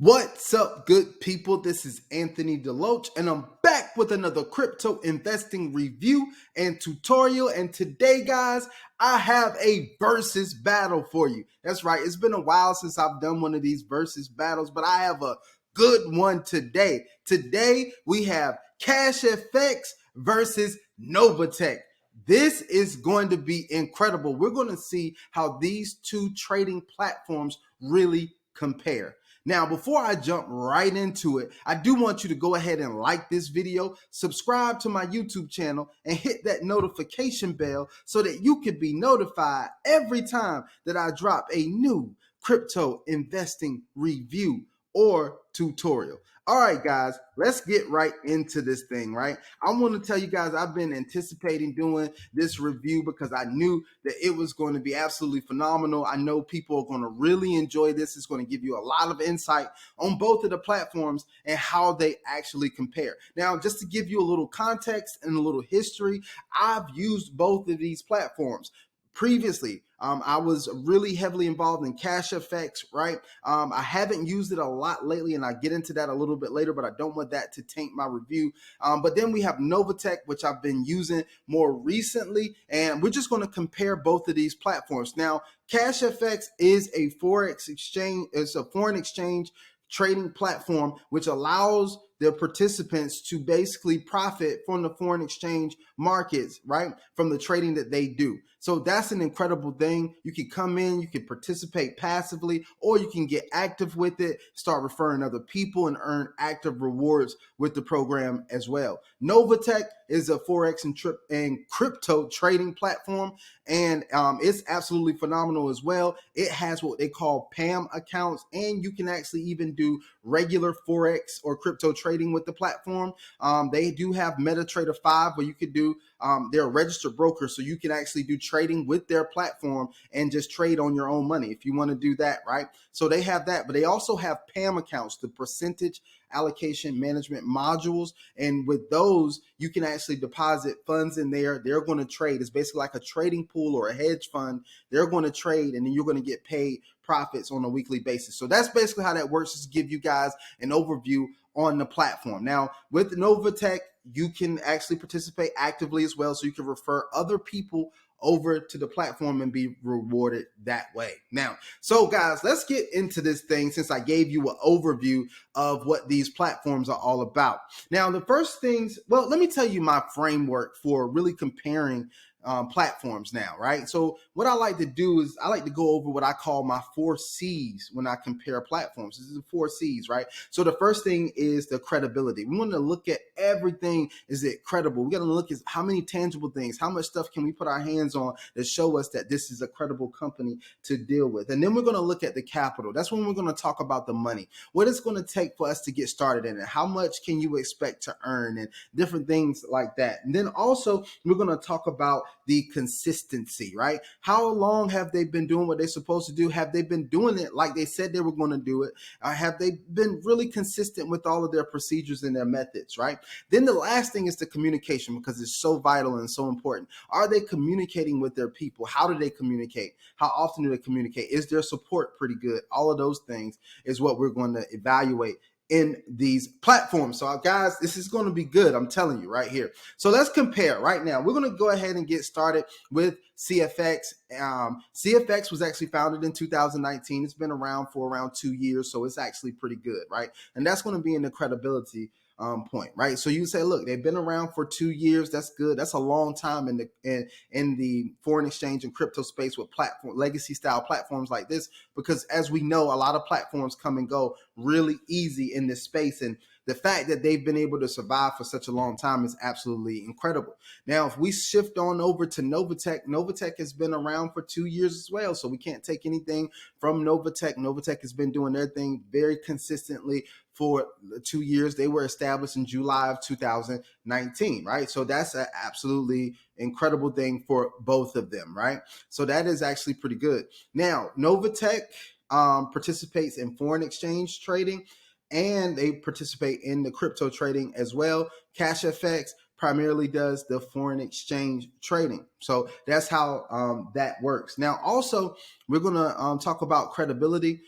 What's up, good people? This is Anthony Deloach, and I'm back with another crypto investing review and tutorial. And today, guys, I have a versus battle for you. That's right. It's been a while since I've done one of these versus battles, but I have a good one today. Today, we have CashFX versus NovaTech. This is going to be incredible. We're going to see how these two trading platforms really compare. Now, before I jump right into it, I do want you to go ahead and like this video, subscribe to my YouTube channel, and hit that notification bell so that you can be notified every time that I drop a new crypto investing review or tutorial. All right, guys, let's get right into this thing, right? I want to tell you guys, I've been anticipating doing this review because I knew that it was going to be absolutely phenomenal. I know people are going to really enjoy this. It's going to give you a lot of insight on both of the platforms and how they actually compare. Now, just to give you a little context and a little history, I've used both of these platforms previously. I was really heavily involved in CashFX, right? I haven't used it a lot lately, and I get into that a little bit later, but I don't want that to taint my review. But then we have NovaTech, which I've been using more recently, and we're just going to compare both of these platforms. Now, CashFX is a forex exchange. It's a foreign exchange trading platform, which allows their participants to basically profit from the foreign exchange markets, right? From the trading that they do. So that's an incredible thing. You can come in, you can participate passively, or you can get active with it, start referring other people and earn active rewards with the program as well. NovaTech is a forex and crypto trading platform, and it's absolutely phenomenal as well. It has what they call Pam accounts, and you can actually even do regular forex or crypto trading with the platform. They do have MetaTrader 5 where you could do, they're a registered broker, so you can actually do trading with their platform and just trade on your own money if you want to do that, right? So they have that, but they also have Pam accounts, the percentage allocation management modules, and with those you can actually deposit funds in there. They're going to trade. It's basically like a trading pool or a hedge fund. They're going to trade, and then you're going to get paid profits on a weekly basis. So that's basically how that works, just to give you guys an overview on the platform. Now, with NovaTech, you can actually participate actively as well, so you can refer other people over to the platform and be rewarded that way. Now, so guys, let's get into this thing since I gave you an overview of what these platforms are all about. Now, the first things, well, let me tell you my framework for really comparing platforms now, right? So what I like to do is I like to go over what I call my 4 C's when I compare platforms. This is the 4 C's, right? So the first thing is the credibility. We want to look at everything. Is it credible? We got to look at how many tangible things, how much stuff can we put our hands on that show us that this is a credible company to deal with. And then we're going to look at the capital. That's when we're going to talk about the money, what it's going to take for us to get started in it, how much can you expect to earn, and different things like that. And then also we're going to talk about the consistency, right? How long have they been doing what they're supposed to do? Have they been doing it like they said they were going to do it? Have they been really consistent with all of their procedures and their methods, right? Then the last thing is the communication, because it's so vital and so important. Are they communicating with their people? How do they communicate? How often do they communicate? Is their support pretty good? All of those things is what we're going to evaluate in these platforms. So guys, this is going to be good. I'm telling you right here. So let's compare right now. We're going to go ahead and get started with CFX. CFX was actually founded in 2019. It's been around for around 2 years. So it's actually pretty good, right? And that's going to be in the credibility point, right? So you say, look, they've been around for 2 years. That's good. That's a long time in the foreign exchange and crypto space with legacy style platforms like this, because as we know, a lot of platforms come and go really easy in this space. And the fact that they've been able to survive for such a long time is absolutely incredible. Now, if we shift on over to NovaTech, NovaTech has been around for 2 years as well. So we can't take anything from NovaTech. NovaTech has been doing their thing very consistently for 2 years. They were established in July of 2019, right? So that's an absolutely incredible thing for both of them, right? So that is actually pretty good. Now, NovaTech participates in foreign exchange trading, and they participate in the crypto trading as well. CashFX primarily does the foreign exchange trading. So that's how that works. Now, also, we're going to talk about credibility.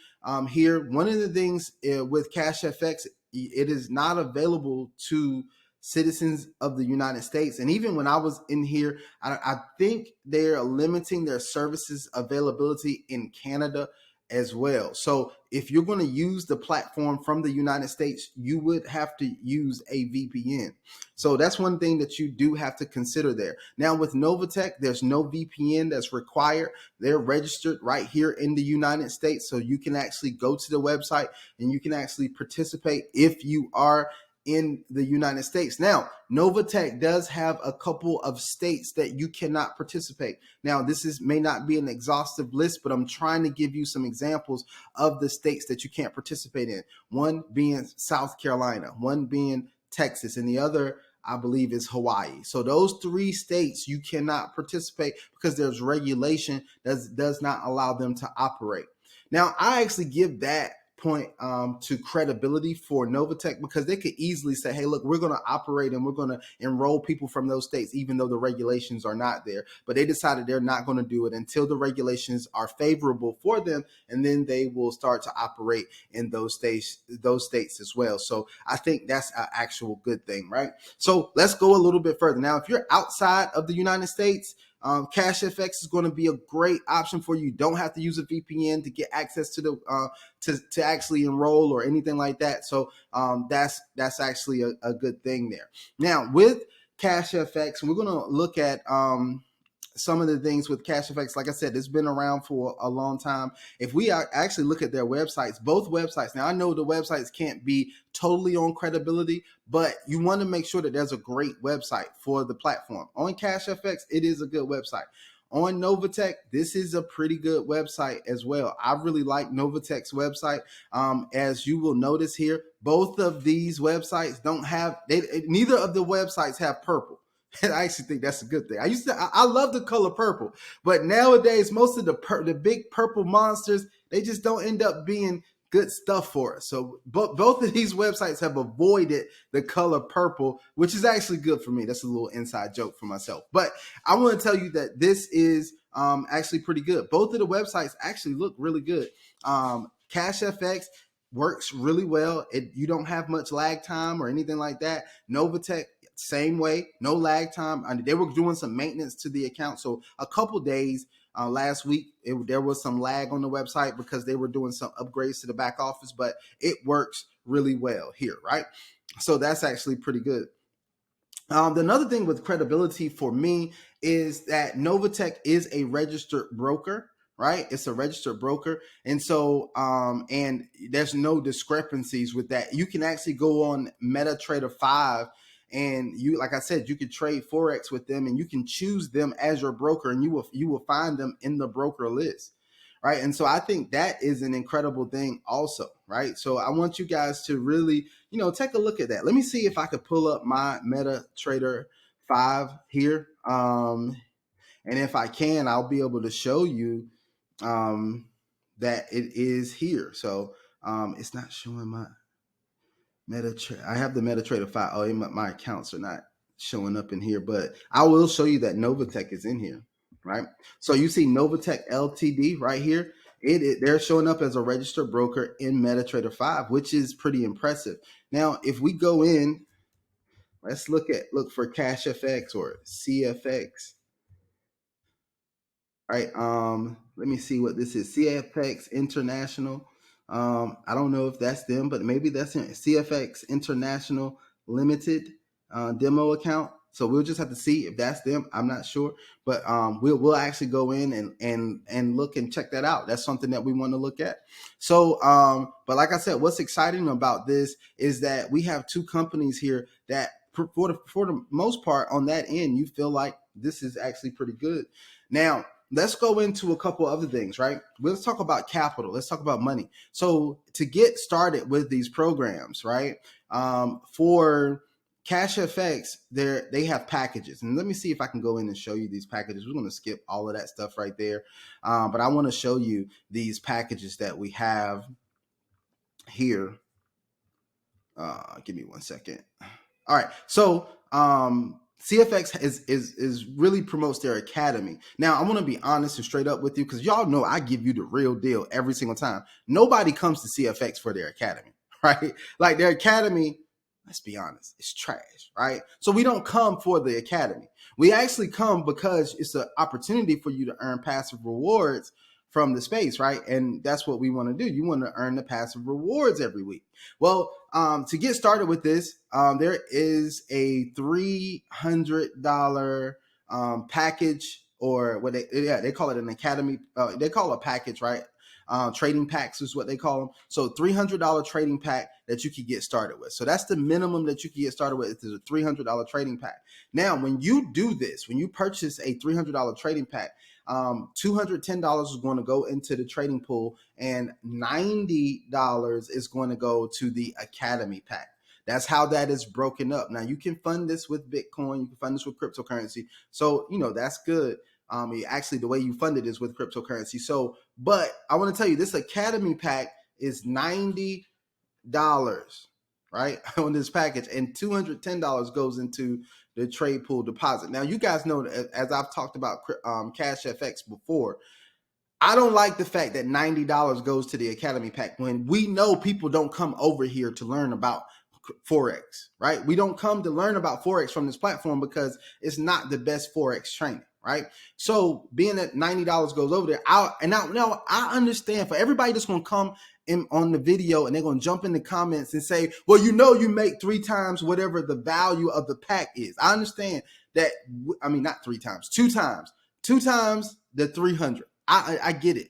here. One of the things with CashFX, it is not available to citizens of the United States. And even when I was in here, I think they're limiting their services availability in Canada as well. So if you're going to use the platform from the United States, you would have to use a VPN. So that's one thing that you do have to consider there. Now with NovaTech, there's no VPN that's required. They're registered right here in the United States. So you can actually go to the website and you can actually participate if you are in the United States. Now, NovaTech does have a couple of states that you cannot participate. Now, this may not be an exhaustive list, but I'm trying to give you some examples of the states that you can't participate in. One being South Carolina, one being Texas, and the other, I believe, is Hawaii. So those 3 states you cannot participate because there's regulation that does not allow them to operate. Now, I actually give that point to credibility for NovaTech, because they could easily say, hey, look, we're going to operate and we're going to enroll people from those states, even though the regulations are not there. But they decided they're not going to do it until the regulations are favorable for them, and then they will start to operate in those states as well. So I think that's an actual good thing, right? So let's go a little bit further. Now, if you're outside of the United States, CashFX is going to be a great option for you. You don't have to use a VPN to get access to the to actually enroll or anything like that. So that's actually a good thing there. Now with CashFX, we're going to look at some of the things with CashFX. Like I said, it's been around for a long time. If we actually look at their websites, both websites, now I know the websites can't be totally on credibility, but you want to make sure that there's a great website for the platform. On CashFX, it is a good website. On NovaTech, this is a pretty good website as well. I really like NovaTech's website. As you will notice here, both of these websites don't have, neither of the websites have purple. And I actually think that's a good thing. I love the color purple, but nowadays most of the big purple monsters, they just don't end up being good stuff for us. So both of these websites have avoided the color purple, which is actually good for me. That's a little inside joke for myself. But I want to tell you that this is actually pretty good. Both of the websites actually look really good. CashFX works really well. You don't have much lag time or anything like that. NovaTech, same way, no lag time. They were doing some maintenance to the account. So a couple days last week, there was some lag on the website because they were doing some upgrades to the back office, but it works really well here, right? So that's actually pretty good. Another thing with credibility for me is that NovaTech is a registered broker, right? It's a registered broker. And so, and there's no discrepancies with that. You can actually go on MetaTrader 5 and like I said, you could trade Forex with them and you can choose them as your broker, and you will find them in the broker list. Right. And so I think that is an incredible thing also. Right. So I want you guys to really, take a look at that. Let me see if I could pull up my MetaTrader 5 here. And if I can, I'll be able to show you that it is here. So it's not showing my MetaTrader. I have the MetaTrader 5. Oh, my accounts are not showing up in here, but I will show you that NovaTech is in here. Right. So you see NovaTech Ltd right here. They're showing up as a registered broker in MetaTrader 5, which is pretty impressive. Now, if we go in, let's look for CashFX or CFX. All right. Let me see what this is. CFX International. I don't know if that's them, but maybe that's CFX International Limited demo account. So we'll just have to see if that's them. I'm not sure, but we'll actually go in and look and check that out. That's something that we want to look at. So, but like I said, what's exciting about this is that we have 2 companies here that, for the most part, on that end, you feel like this is actually pretty good. Now, let's go into a couple other things, right? Let's talk about capital. Let's talk about money. So to get started with these programs, right? For CashFX, they have packages. And let me see if I can go in and show you these packages. We're going to skip all of that stuff right there. But I want to show you these packages that we have here. Give me one second. All right. So CFX is really promotes their academy. Now, I want to be honest and straight up with you because y'all know I give you the real deal every single time. Nobody comes to CFX for their academy, right? Like their academy, let's be honest, it's trash, right? So we don't come for the academy. We actually come because it's an opportunity for you to earn passive rewards from the space, right? And that's what we want to do. You want to earn the passive rewards every week. Well, to get started with this, there is a $300 package, or what they call it an academy. They call it a package, right? Trading packs is what they call them. So $300 trading pack that you can get started with. So that's the minimum that you can get started with, is a $300 trading pack. Now, when you do this, when you purchase a $300 trading pack, $210 is going to go into the trading pool, and $90 is going to go to the academy pack. That's how that is broken up. Now, you can fund this with Bitcoin, you can fund this with cryptocurrency. So, that's good. Actually, the way you fund it is with cryptocurrency. So, but I want to tell you, this academy pack is $90, right, on this package, and $210 goes into the trade pool deposit. Now, you guys know, as I've talked about CashFX before, I don't like the fact that $90 goes to the academy pack when we know people don't come over here to learn about Forex, right? We don't come to learn about Forex from this platform because it's not the best Forex training, right? So being that $90 goes over there, I understand for everybody that's going to come in on the video and they're going to jump in the comments and say, well, you make 3 times whatever the value of the pack is. I understand that. I mean, not 3 times, 2 times the 300. I get it.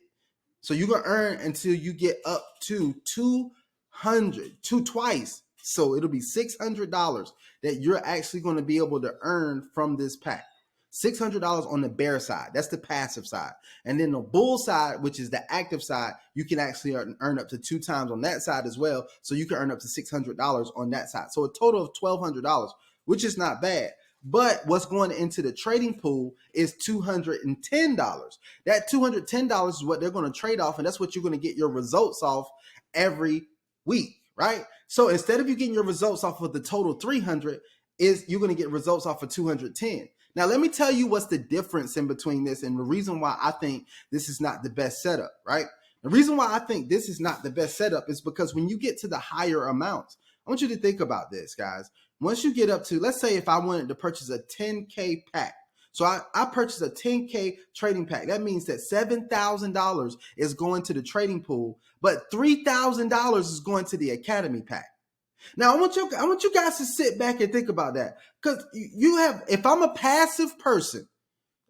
So you're going to earn until you get up to 200, twice. So it'll be $600 that you're actually going to be able to earn from this pack. $600 on the bear side. That's the passive side. And then the bull side, which is the active side, you can actually earn up to 2 times on that side as well. So you can earn up to $600 on that side. So a total of $1,200, which is not bad. But what's going into the trading pool is $210. That $210 is what they're going to trade off, and that's what you're going to get your results off every week, right? So instead of you getting your results off of the total 300, you're going to get results off of 210. Now, let me tell you what's the difference in between this and the reason why I think this is not the best setup, right? The reason why I think this is not the best setup is because when you get to the higher amounts, I want you to think about this, guys. Once you get up to, let's say if I wanted to purchase a 10K pack. So I purchased a 10K trading pack. That means that $7,000 is going to the trading pool, but $3,000 is going to the academy pack. Now, I want you guys to sit back and think about that, because if I'm a passive person,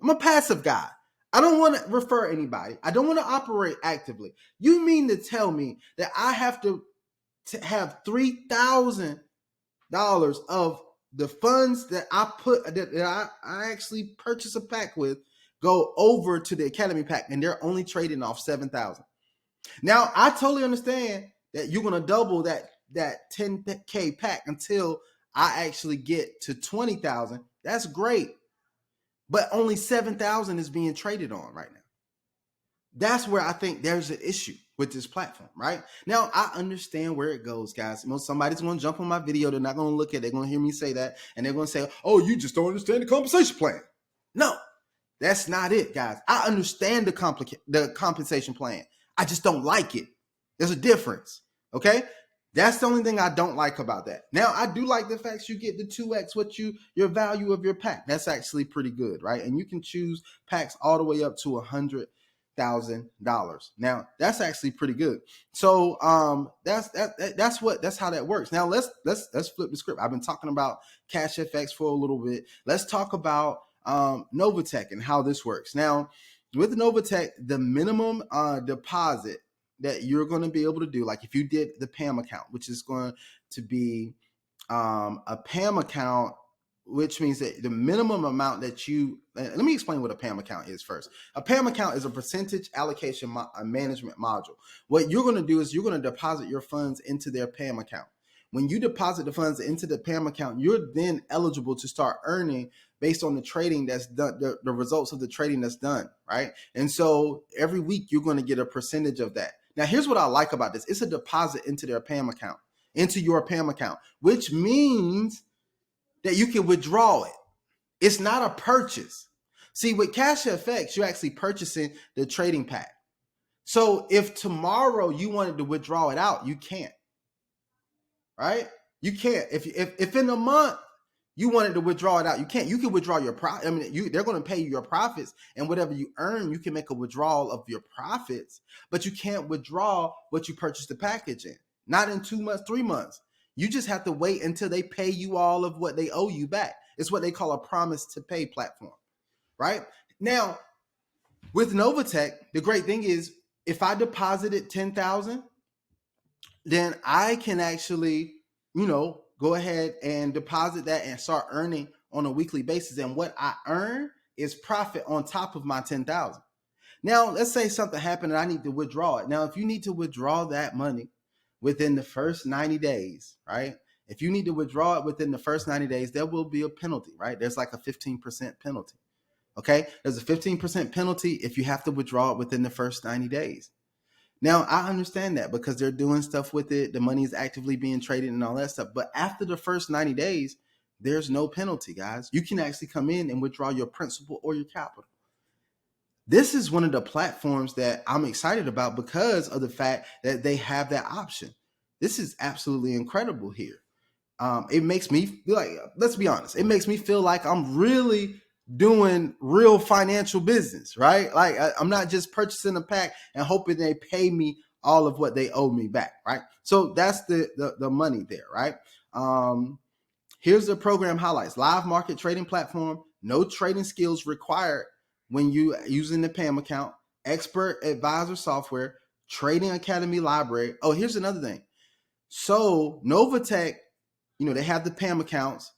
I'm a passive guy. I don't want to refer anybody. I don't want to operate actively. You mean to tell me that I have to have $3,000 of the funds that I actually purchase a pack with go over to the academy pack, and they're only trading off 7,000. Now, I totally understand that you're going to double that 10K pack until I actually get to 20,000. That's great. But only 7,000 is being traded on right now. That's where I think there's an issue with this platform, right? Now, I understand where it goes, guys. Somebody's going to jump on my video. They're not going to look at it. They're going to hear me say that. And they're going to say, oh, you just don't understand the compensation plan. No, that's not it, guys. I understand the compensation plan. I just don't like it. There's a difference, okay? That's the only thing I don't like about that. Now, I do like the fact you get the 2x your value of your pack. That's actually pretty good, right? And you can choose packs all the way up to $100,000. Now, that's actually pretty good. So that's how that works. Now let's flip the script. I've been talking about CashFX for a little bit. Let's talk about NovaTech and how this works. Now, with NovaTech, the minimum deposit that you're going to be able to do, like if you did the Pam account, which is going to be a Pam account, which means that the minimum amount that let me explain what a Pam account is first. A Pam account is a percentage allocation management module. What you're going to do is you're going to deposit your funds into their Pam account. When you deposit the funds into the Pam account, you're then eligible to start earning based on the trading that's done, the results of the trading that's done, right? And so every week you're going to get a percentage of that. Now, here's what I like about this. It's a deposit into their Pam account, into your Pam account, which means that you can withdraw it. It's not a purchase. See, with CashFX, you're actually purchasing the trading pack. So if tomorrow you wanted to withdraw it out, you can't, right? You can't. If in a month you wanted to withdraw it out, you can't. You can withdraw your profit. I mean, they're going to pay you your profits, and whatever you earn, you can make a withdrawal of your profits, but you can't withdraw what you purchased the package in. Not in 2 months, 3 months. You just have to wait until they pay you all of what they owe you back. It's what they call a promise to pay platform, right? Now, with NovaTech, the great thing is if I deposited $10,000, then I can actually, go ahead and deposit that and start earning on a weekly basis. And what I earn is profit on top of my $10,000. Now, let's say something happened and I need to withdraw it. Now, if you need to withdraw that money within the first 90 days, right? If you need to withdraw it within the first 90 days, there will be a penalty, right? There's like a 15% penalty. Okay. There's a 15% penalty if you have to withdraw it within the first 90 days. Now, I understand that because they're doing stuff with it. The money is actively being traded and all that stuff. But after the first 90 days, there's no penalty, guys. You can actually come in and withdraw your principal or your capital. This is one of the platforms that I'm excited about because of the fact that they have that option. This is absolutely incredible here. It makes me feel like, let's be honest, it makes me feel like I'm really doing real financial business, right? Like I'm not just purchasing a pack and hoping they pay me all of what they owe me back, right? So that's the money there, right? Here's the program highlights. Live market trading platform, no trading skills required when you using the Pam account, expert advisor software, trading academy library. Oh, here's another thing. So NovaTech, they have the Pam accounts,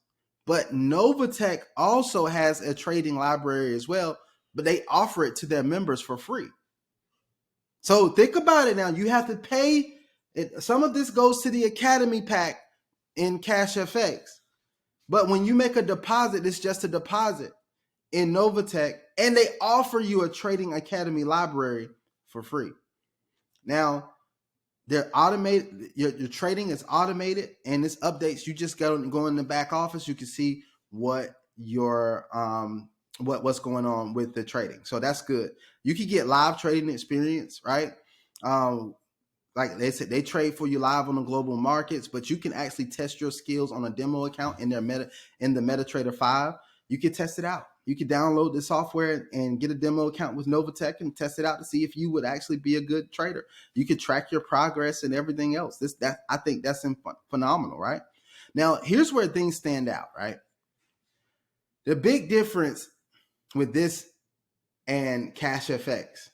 but NovaTech also has a trading library as well, but they offer it to their members for free. So think about it now. You have to pay it. Some of this goes to the Academy pack in CashFX. But when you make a deposit, it's just a deposit in NovaTech, and they offer you a Trading Academy library for free. Now, they're automated. Your trading is automated, and this updates. You just go in the back office. You can see what your what's going on with the trading. So that's good. You can get live trading experience, right? Like they said, they trade for you live on the global markets, but you can actually test your skills on a demo account in the MetaTrader 5. You can test it out. You can download the software and get a demo account with NovaTech and test it out to see if you would actually be a good trader. You can track your progress and everything else. I think that's phenomenal, right? Now, here's where things stand out, right? The big difference with this and CashFX.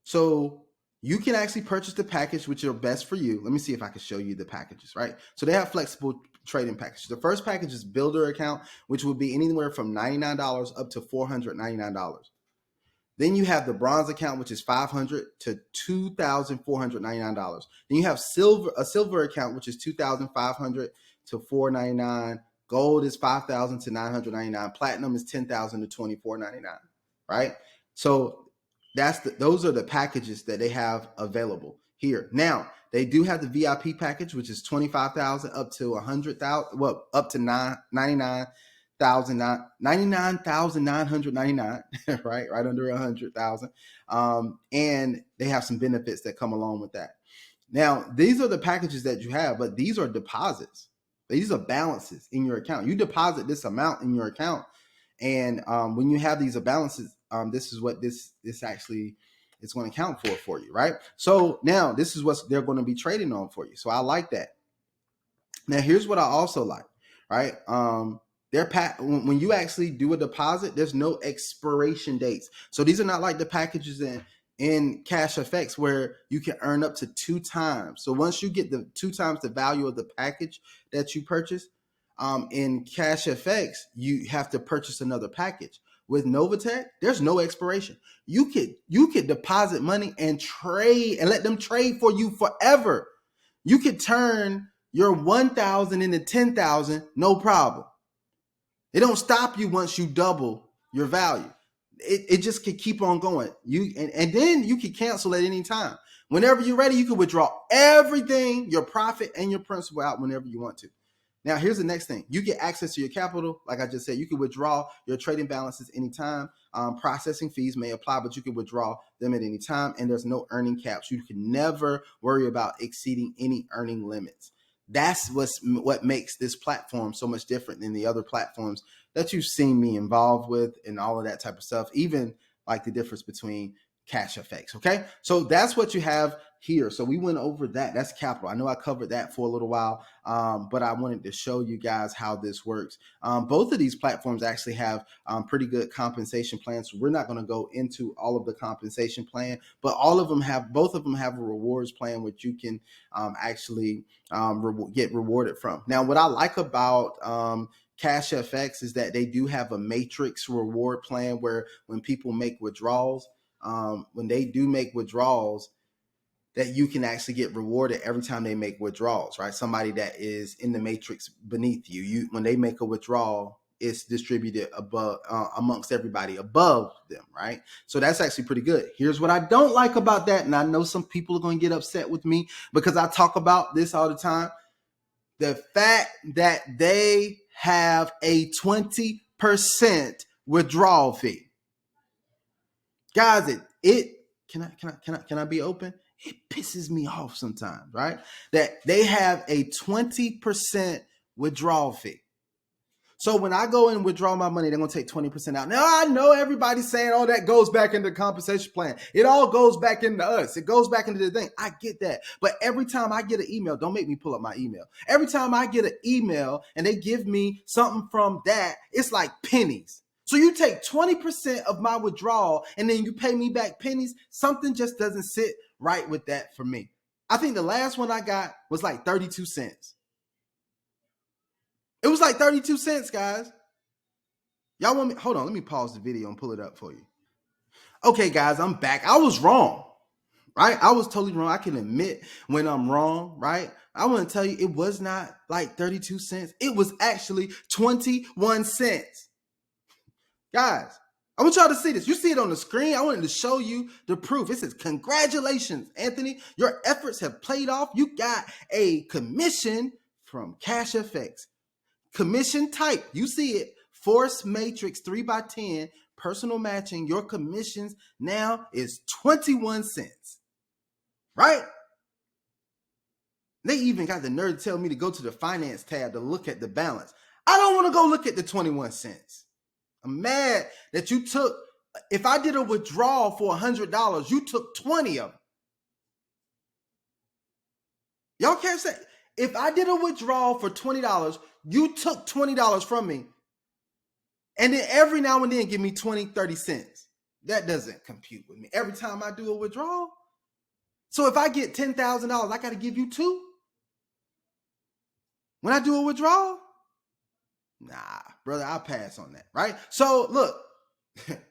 So you can actually purchase the package which are best for you. Let me see if I can show you the packages, right? So they have flexible trading packages. The first package is builder account, which will be anywhere from $99 up to $499. Then you have the bronze account, which is $500 to $2,499. Then you have a silver account, which is $2,500 to $499. Gold is $5,000 to $999. Platinum is $10,000 to $2,499, right? So those are the packages that they have available here. Now, they do have the VIP package, which is $25,000 up to $100,000, well, up to $99,999, right under $100,000. And they have some benefits that come along with that. Now, these are the packages that you have, but these are deposits. These are balances in your account. You deposit this amount in your account, and when you have these balances, this is what this actually is going to count for you, right? So now this is what they're going to be trading on for you. So I like that. Now here's what I also like, right? When you actually do a deposit, there's no expiration dates. So these are not like the packages in CashFX where you can earn up to 2 times. So once you get the 2 times the value of the package that you purchased, in CashFX, you have to purchase another package. With NovaTech, there's no expiration. You could deposit money and trade and let them trade for you forever. You could turn your 1,000 into 10,000, no problem. It don't stop you once you double your value. It just could keep on going. And then you can cancel at any time. Whenever you're ready, you can withdraw everything, your profit and your principal out whenever you want to. Now, here's the next thing. You get access to your capital. Like I just said, you can withdraw your trading balances anytime. Processing fees may apply, but you can withdraw them at any time. And there's no earning caps. You can never worry about exceeding any earning limits. That's what makes this platform so much different than the other platforms that you've seen me involved with and all of that type of stuff, even like the difference between CashFX. Okay, so that's what you have here. So we went over that. That's capital. I know I covered that for a little while, but I wanted to show you guys how this works. Both of these platforms actually have pretty good compensation plans. So we're not going to go into all of the compensation plan, but both of them have a rewards plan, which you can actually get rewarded from. Now, what I like about CashFX is that they do have a matrix reward plan where when people make withdrawals, when they do make withdrawals, that you can actually get rewarded every time they make withdrawals, right? Somebody that is in the matrix beneath you, when they make a withdrawal, it's distributed above amongst everybody above them, right? So that's actually pretty good. Here's what I don't like about that, and I know some people are going to get upset with me because I talk about this all the time. The fact that they have a 20% withdrawal fee. Guys, can I be open? It pisses me off sometimes, right? That they have a 20% withdrawal fee. So when I go and withdraw my money, they're going to take 20% out. Now, I know everybody's saying, oh, that goes back into the compensation plan. It all goes back into us. It goes back into the thing. I get that. But every time I get an email, don't make me pull up my email. Every time I get an email and they give me something from that, it's like pennies. So you take 20% of my withdrawal and then you pay me back pennies. Something just doesn't sit right with that for me. I think the last one I got was like 32 cents. It was like 32 cents, guys. Y'all want me? Hold on. Let me pause the video and pull it up for you. Okay, guys, I'm back. I was wrong, right? I was totally wrong. I can admit when I'm wrong, right? I want to tell you, it was not like 32 cents. It was actually 21 cents. Guys, I want y'all to see this. You see it on the screen. I wanted to show you the proof. It says, congratulations, Anthony. Your efforts have paid off. You got a commission from CashFX. Commission type, you see it, force matrix 3x10, personal matching. Your commissions now is 21 cents, right? They even got the nerve to tell me to go to the finance tab to look at the balance. I don't want to go look at the 21 cents. I'm mad that you took, if I did a withdrawal for $100, you took 20 of them. Y'all can't say, if I did a withdrawal for $20, you took $20 from me. And then every now and then give me 20, 30 cents. That doesn't compute with me. Every time I do a withdrawal. So if I get $10,000, I got to give you $2. When I do a withdrawal? Nah, brother, I'll pass on that, right? So look,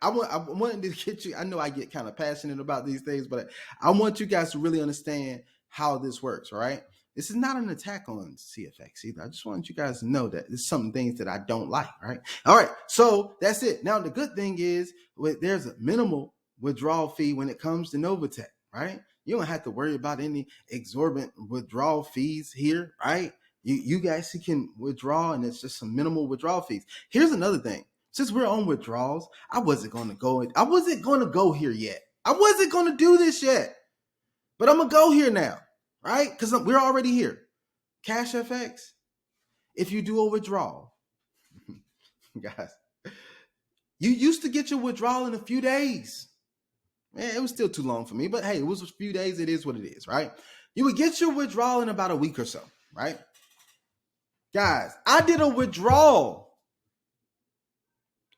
I wanted to get you, I know I get kind of passionate about these things, but I want you guys to really understand how this works, right? This is not an attack on CFX either. I just want you guys to know that there's some things that I don't like, right? All right, so that's it. Now, the good thing is there's a minimal withdrawal fee when it comes to NovaTech, right? You don't have to worry about any exorbitant withdrawal fees here, right? You guys can withdraw, and it's just some minimal withdrawal fees. Here's another thing. Since we're on withdrawals, I wasn't going to go here yet. I wasn't going to do this yet, but I'm going to go here now. Right? Because we're already here. CashFX, if you do a withdrawal, guys, you used to get your withdrawal in a few days. Man, it was still too long for me, but hey, it was a few days. It is what it is, right? You would get your withdrawal in about a week or so, right? Guys, I did a withdrawal.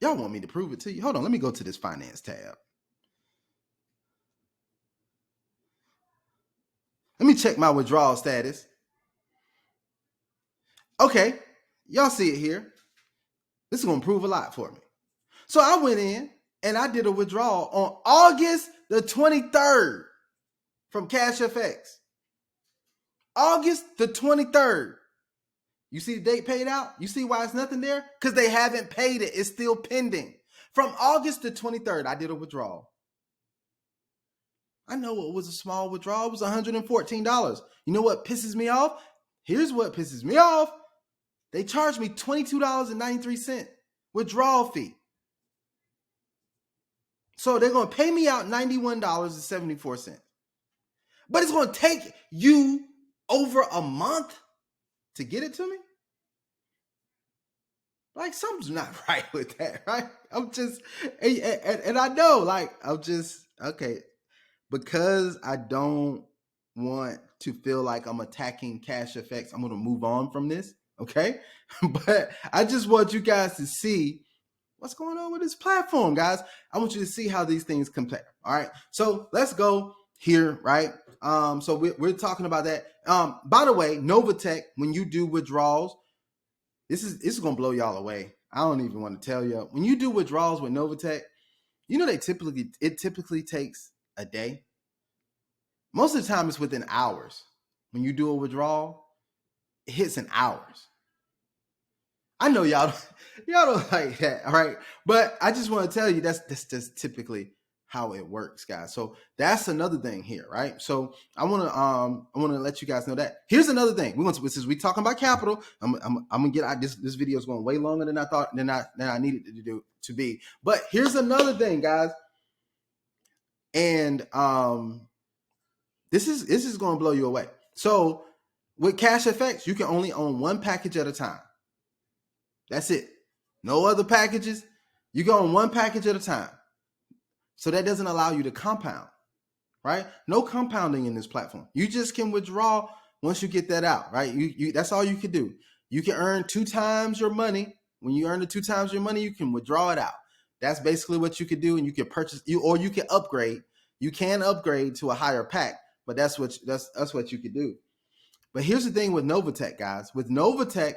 Y'all want me to prove it to you? Hold on, let me go to this finance tab. Let me check my withdrawal status. Okay, y'all see it here. This is going to prove a lot for me. So I went in and I did a withdrawal on August the 23rd from CashFX. August the 23rd. You see the date paid out? You see why it's nothing there? Because they haven't paid it. It's still pending. From August the 23rd, I did a withdrawal. I know it was a small withdrawal. It was $114. You know what pisses me off? Here's what pisses me off. They charged me $22.93 withdrawal fee. So they're going to pay me out $91.74. But it's going to take you over a month to get it to me? Like, something's not right with that, right? I'm just, and I know, like, I'm just, okay, because I don't want to feel like I'm attacking CashFX, I'm going to move on from this, okay? But I just want you guys to see what's going on with this platform, guys. I want you to see how these things compare, all right? So let's go here, right? So we're talking about that. By the way, NovaTech, when you do withdrawals, this is going to blow y'all away. I don't even want to tell you. When you do withdrawals with NovaTech, you know it typically takes a day. Most of the time it's within hours. When you do a withdrawal, it hits in hours. I know y'all don't like that, all right? But I just want to tell you that's just typically how it works, guys. So that's another thing here, right? So I want to let you guys know that. Here's another thing. Since we talking about capital, I'm gonna get out. This video is going way longer than I thought than I needed to be. But here's another thing, guys. And this is going to blow you away. So with CashFX, you can only own one package at a time. That's it. No other packages. You go on one package at a time. So that doesn't allow you to compound, right? No compounding in this platform. You just can withdraw once you get that out, right? That's all you can do. You can earn 2 times your money. When you earn the 2 times your money, you can withdraw it out. That's basically what you could do, and you can purchase or you can upgrade. You can upgrade to a higher pack, but that's what you could do. But here's the thing with NovaTech, guys. With NovaTech,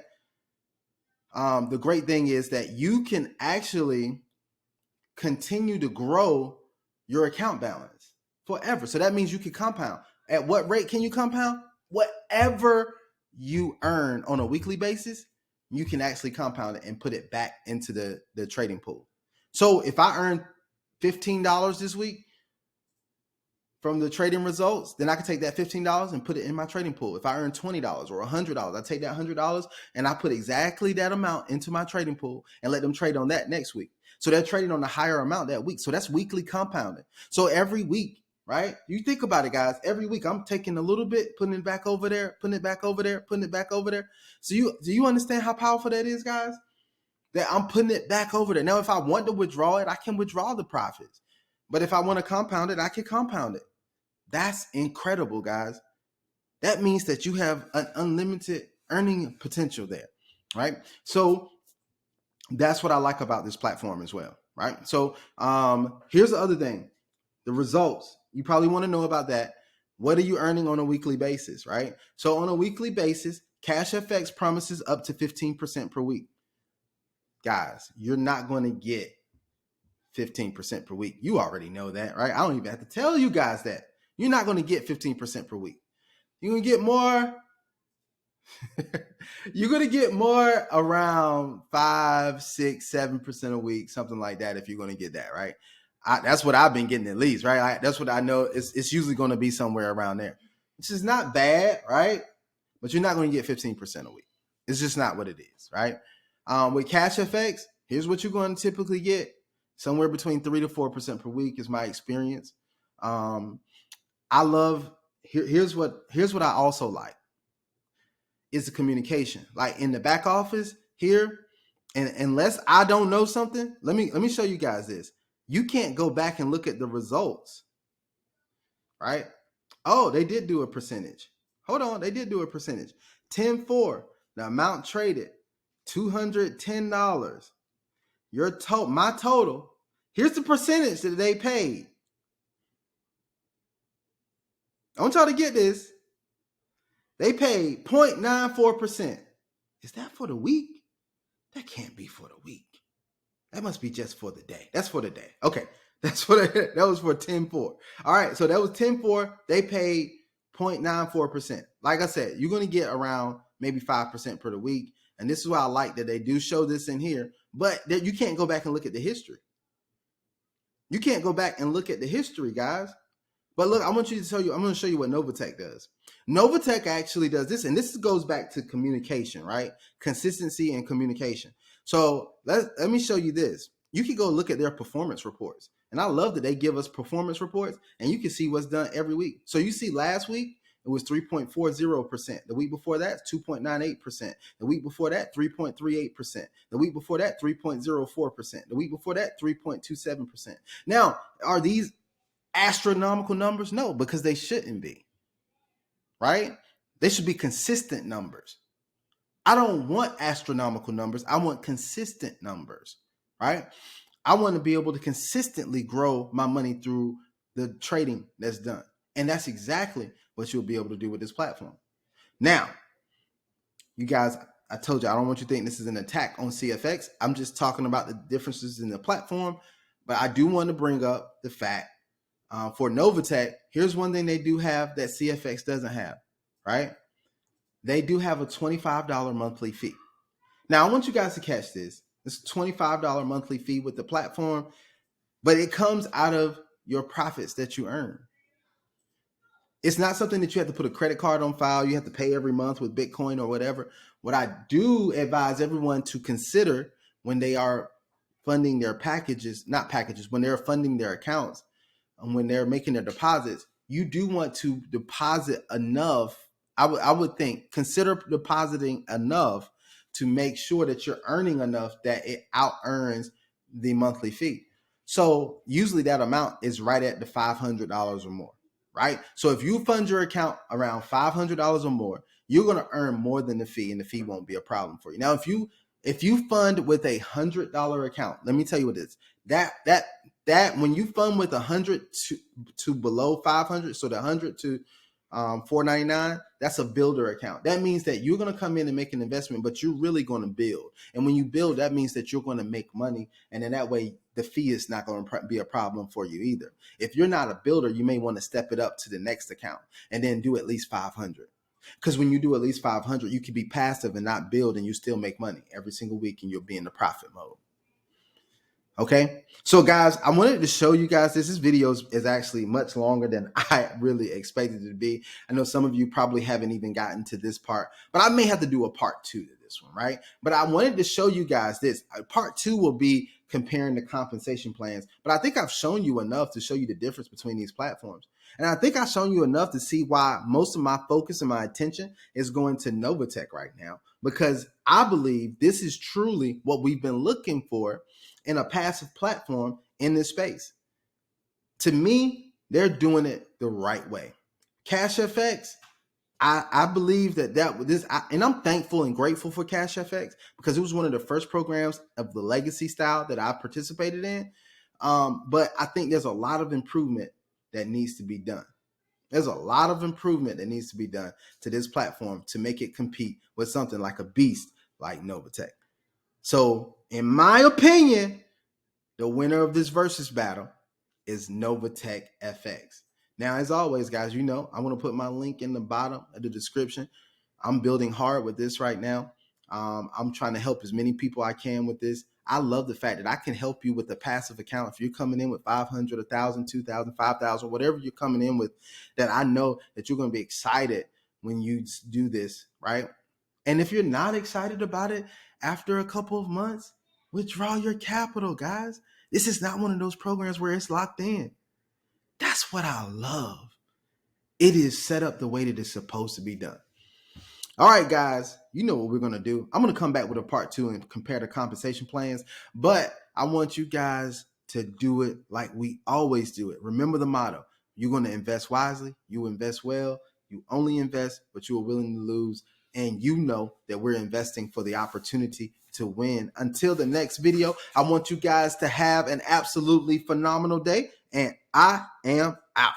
the great thing is that you can actually continue to grow your account balance forever. So that means you can compound. At what rate can you compound? Whatever you earn on a weekly basis, you can actually compound it and put it back into the trading pool. So if I earn $15 this week from the trading results, then I can take that $15 and put it in my trading pool. If I earn $20 or $100, I take that $100 and I put exactly that amount into my trading pool and let them trade on that next week. So they're trading on a higher amount that week. So that's weekly compounding. So every week, right? You think about it, guys. Every week I'm taking a little bit, putting it back over there, putting it back over there, putting it back over there. So do you understand how powerful that is, guys? That I'm putting it back over there. Now, if I want to withdraw it, I can withdraw the profits. But if I want to compound it, I can compound it. That's incredible, guys. That means that you have an unlimited earning potential there, right? So that's what I like about this platform as well, right? So here's the other thing, the results. You probably want to know about that. What are you earning on a weekly basis, right? So on a weekly basis, CashFX promises up to 15% per week. Guys, you're not going to get 15% per week. You already know that, right? I don't even have to tell you guys that. You're not going to get 15% per week. You're going to get more. You're going to get more around 5, 6, 7% a week, something like that, if you're going to get that, right? That's what I've been getting at least, right? That's what I know. It's usually going to be somewhere around there, which is not bad, right? But you're not going to get 15% a week. It's just not what it is, right? With CashFX, here's what you're going to typically get. Somewhere between 3 to 4% per week is my experience. I love, here's what I also like, is the communication. Like in the back office here, and unless I don't know something, let me show you guys this. You can't go back and look at the results, right? Oh, they did do a percentage. Hold on, they did do a percentage. 10-4, the amount traded, $210. My total, here's the percentage that they paid. I want y'all to get this. They paid 0.94%. Is that for the week? That can't be for the week. That must be just for the day. That's for the day. Okay. That was for 10-4. All right. So that was 10-4. They paid 0.94%. Like I said, you're going to get around maybe 5% per the week. And this is why I like that they do show this in here, but you can't go back and look at the history. You can't go back and look at the history, guys. But look, I'm going to show you what NovaTech does. NovaTech actually does this, and this goes back to communication, right? Consistency and communication. So let me show you this. You can go look at their performance reports. And I love that they give us performance reports, and you can see what's done every week. So you see last week, it was 3.40%. The week before that, 2.98%. The week before that, 3.38%. The week before that, 3.04%. The week before that, 3.27%. Now, are these astronomical numbers? No, because they shouldn't be, right? They should be consistent numbers. I don't want astronomical numbers. I want consistent numbers, right? I want to be able to consistently grow my money through the trading that's done. And that's exactly what you'll be able to do with this platform. Now, you guys, I told you, I don't want you to think this is an attack on CFX. I'm just talking about the differences in the platform. But I do want to bring up the fact for NovaTech, here's one thing they do have that CFX doesn't have, right? They do have a $25 monthly fee. Now, I want you guys to catch this. It's a $25 monthly fee with the platform, but it comes out of your profits that you earn. It's not something that you have to put a credit card on file. You have to pay every month with Bitcoin or whatever. What I do advise everyone to consider when they are funding their when they're funding their accounts and when they're making their deposits, you do want to deposit enough. I would think, consider depositing enough to make sure that you're earning enough that it out earns the monthly fee. So usually that amount is right at the $500 or more, right? So if you fund your account around $500 or more, you're going to earn more than the fee, and the fee won't be a problem for you. Now, if you fund with a $100 account, let me tell you what it is. That when you fund with 100 to below 500, so the 100 to 499, that's a builder account. That means that you're going to come in and make an investment, but you're really going to build. And when you build, that means that you're going to make money. And then that way the fee is not going to be a problem for you either. If you're not a builder, you may want to step it up to the next account and then do at least 500. Because when you do at least 500, you can be passive and not build, and you still make money every single week, and you'll be in the profit mode. Okay, so guys, I wanted to show you guys this. This video is actually much longer than I really expected it to be. I know some of you probably haven't even gotten to this part, but I may have to do a part 2 to this one, right? But I wanted to show you guys this. Part 2 will be comparing the compensation plans, but I think I've shown you enough to show you the difference between these platforms. And I think I've shown you enough to see why most of my focus and my attention is going to NovaTech right now, because I believe this is truly what we've been looking for in a passive platform in this space. To me, they're doing it the right way. CashFX, I believe and I'm thankful and grateful for CashFX because it was one of the first programs of the legacy style that I participated in. But I think there's a lot of improvement that needs to be done. There's a lot of improvement that needs to be done to this platform to make it compete with something like a beast like NovaTech. So in my opinion, the winner of this versus battle is NovaTech FX. Now, as always, guys, you know, I'm going to put my link in the bottom of the description. I'm building hard with this right now. I'm trying to help as many people I can with this. I love the fact that I can help you with a passive account. If you're coming in with 500, 1,000, 2,000, 5,000, whatever you're coming in with, that I know that you're going to be excited when you do this, right? And if you're not excited about it after a couple of months, withdraw your capital, guys. This is not one of those programs where it's locked in. That's what I love. It is set up the way that it's supposed to be done. All right, guys, you know what we're going to do. I'm going to come back with a part 2 and compare the compensation plans, but I want you guys to do it like we always do it. Remember the motto. You're going to invest wisely. You invest well. You only invest what you are willing to lose. And you know that we're investing for the opportunity to win. Until the next video, I want you guys to have an absolutely phenomenal day. And I am out.